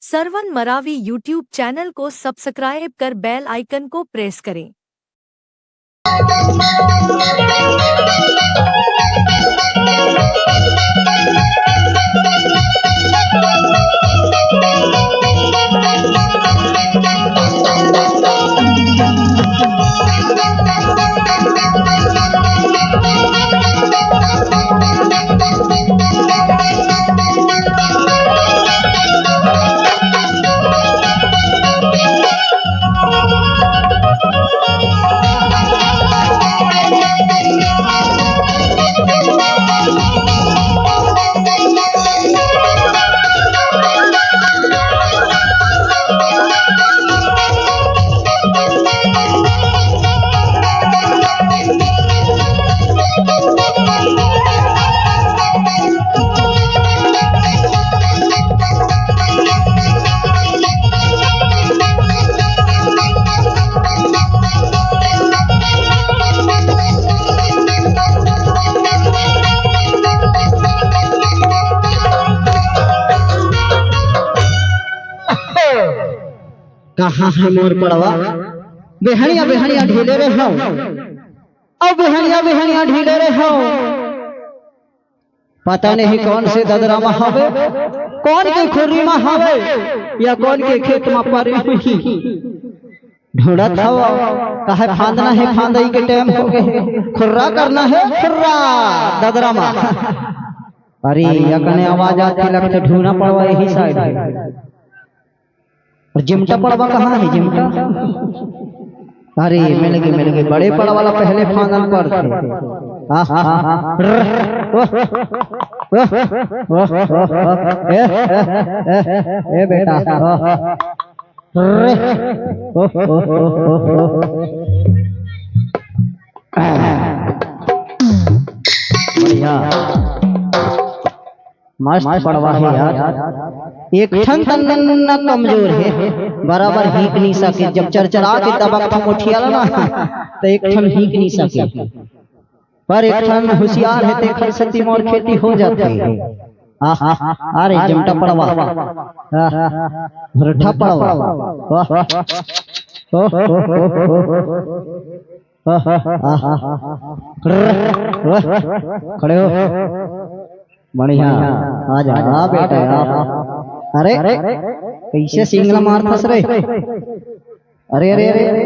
Sarwan Maravi YouTube channel को subscribe कर bell icon को प्रेस करें। कहाँ है मोर पड़वा? बेहनिया बेहनिया ढीले रे हो, अब बेहनिया बेहनिया ढीले रे हो। पता नहीं कौन से ददरा में हवे, कौन के खुरी में हवे, या कौन के खेत में पड़ी हुई ढूंढत हो। कहे फांदना है, फांदई के टाइम हो गए, खुर्रा करना है खुर्रा ददरा में। अरे यकने आवाज आती लगते ढूंढना पड़वा यही साइड है। और जिमटा पड़वा कहाँ है? जिमटा अरे मिल गए बड़े पड़ वाला पहले फांदन पर थे। ए बेटा बढ़िया मस्त पड़वा है यार। एक ठन तन्ना कमजोर है, बराबर हीक नहीं सके। जब चरचरा के तबक हम उठियाला ना तो एक ठन हीक नहीं सके, पर एक ठन होशियार है ते खलसती मोर खेती हो जाती है। अरे जमटा पड़वा रठा पड़वा खड़े हो बढ़िया आ जा बेटा। अरे कैसे सिंगला मार फंस रहे? अरे अरे अरे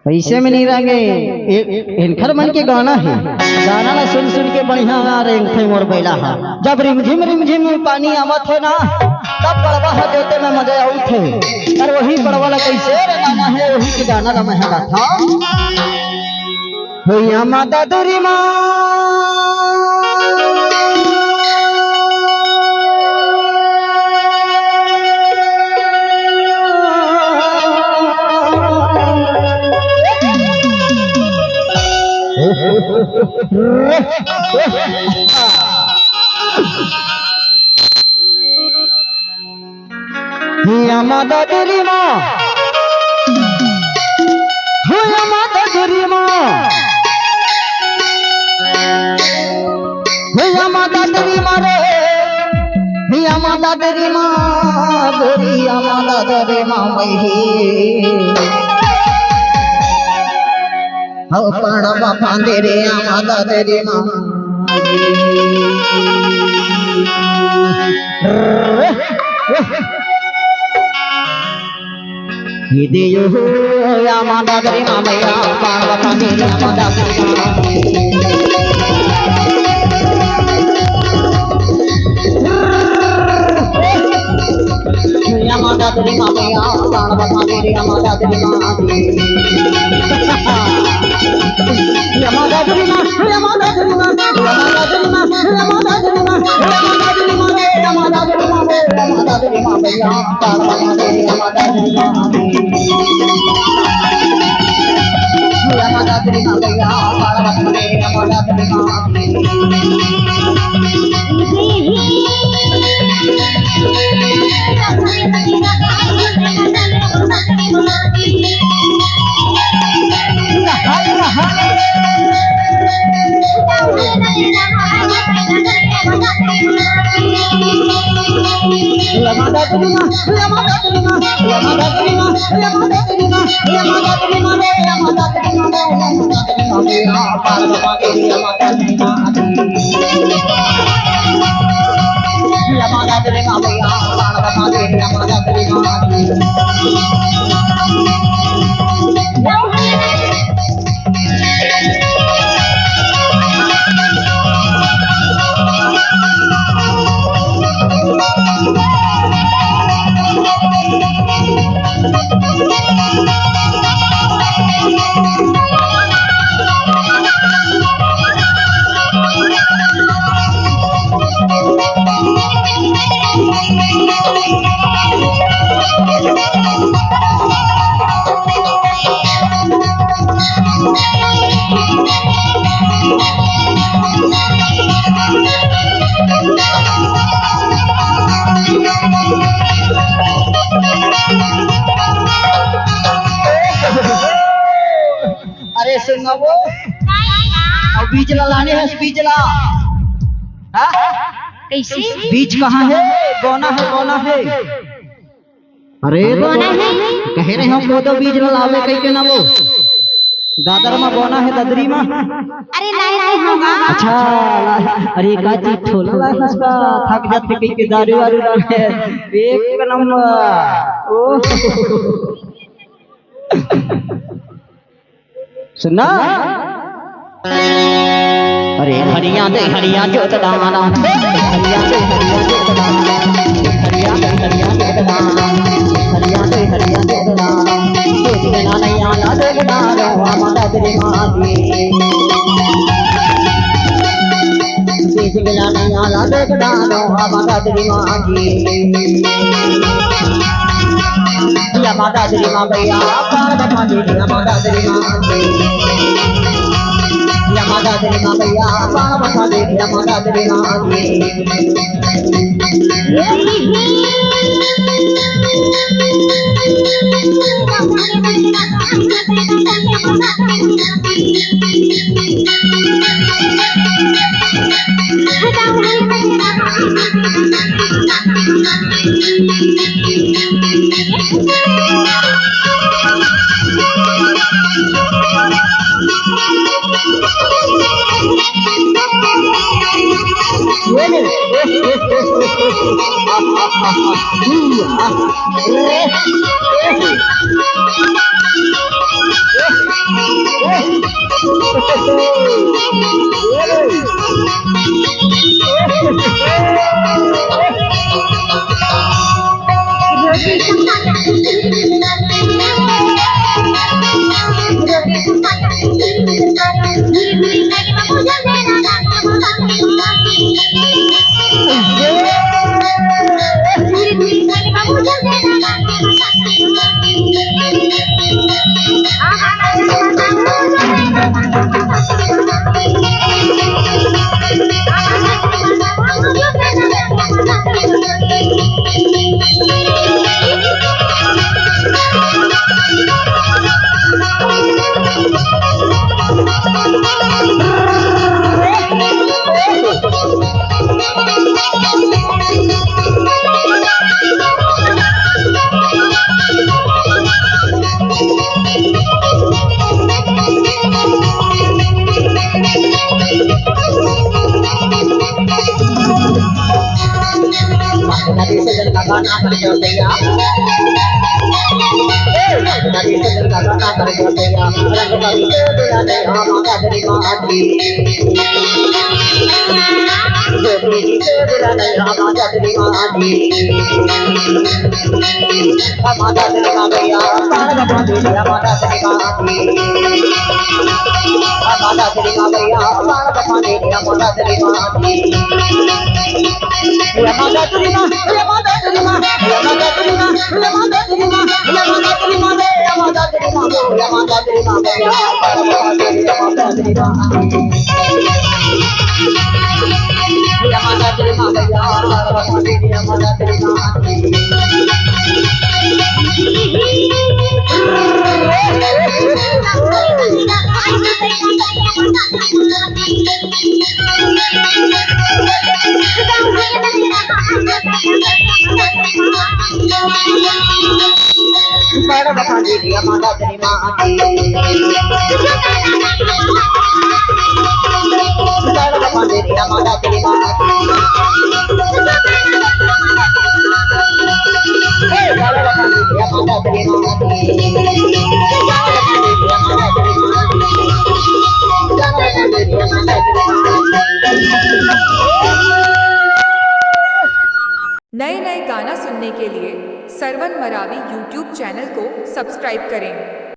पैसे में नहीं रहेंगे। इनखर मन के गाना है, गाना ना सुन सुन के बढ़िया आ रहे मोर बैला है। जब रिमझिम पानी आवत है ना, तब बड़वा है देते में मजा आउत है। और वही बड़वा ला कैसे रे गाना है, वही के गाना ला महंगा था। भैया माता तेरी माँ माता तेरी माँ, माता तेरी माँ, माता तेरी माँ रे, माता तेरी माँ, माता तेरी माँ वही हो पड़वा फांदे रे माता तेरी माँ। ये दियो या माता तेरी माँ मैया पड़वा फांदे रे माता तेरी माँ। या माता तेरी माँ मैया पड़वा फांदे रे माता तेरी माँ। या माता तेरी माँ, या माता तेरी माँ, या माता तेरी माँ, या माता तेरी माँ, या माता तेरी माँ, या माता तेरी माँ मैया पड़वा फांदे रे माता तेरी माँ। या माता तेरी माँ मैया पड़वा फांदे रे माता तेरी माँ। अरे सुनो वो अब बीज लाने है बीज ला कैसे बीज कहाँ है बोना है बोना है अरे बोना है? कह रहे हम वो तो बीज लावे कहीं के ना वो दादर में बोना है ददरी में अरे लाए हम अच्छा अरे का चीज ठोला ला इसका थक जाते कहीं के दारू वारू डाले एक नंबर ओ सुना अरे हरिया जोत दाना हरिया जोत दाना हरिया जोत दाना हरिया जोत दाना जोत बिना नहीं आना जोत दाना माता तेरी माँ की जोत बिना नहीं आना जोत दाना माता तेरी माँ की या माता तेरी माँ भैया पार बता दे माता तेरी माँ की या माता तेरी माँ भैया पार बता दे माता तेरी माँ की Thank you. नए नए गाना सुनने के लिए सरवन मरावी यूट्यूब चैनल को सब्सक्राइब करें।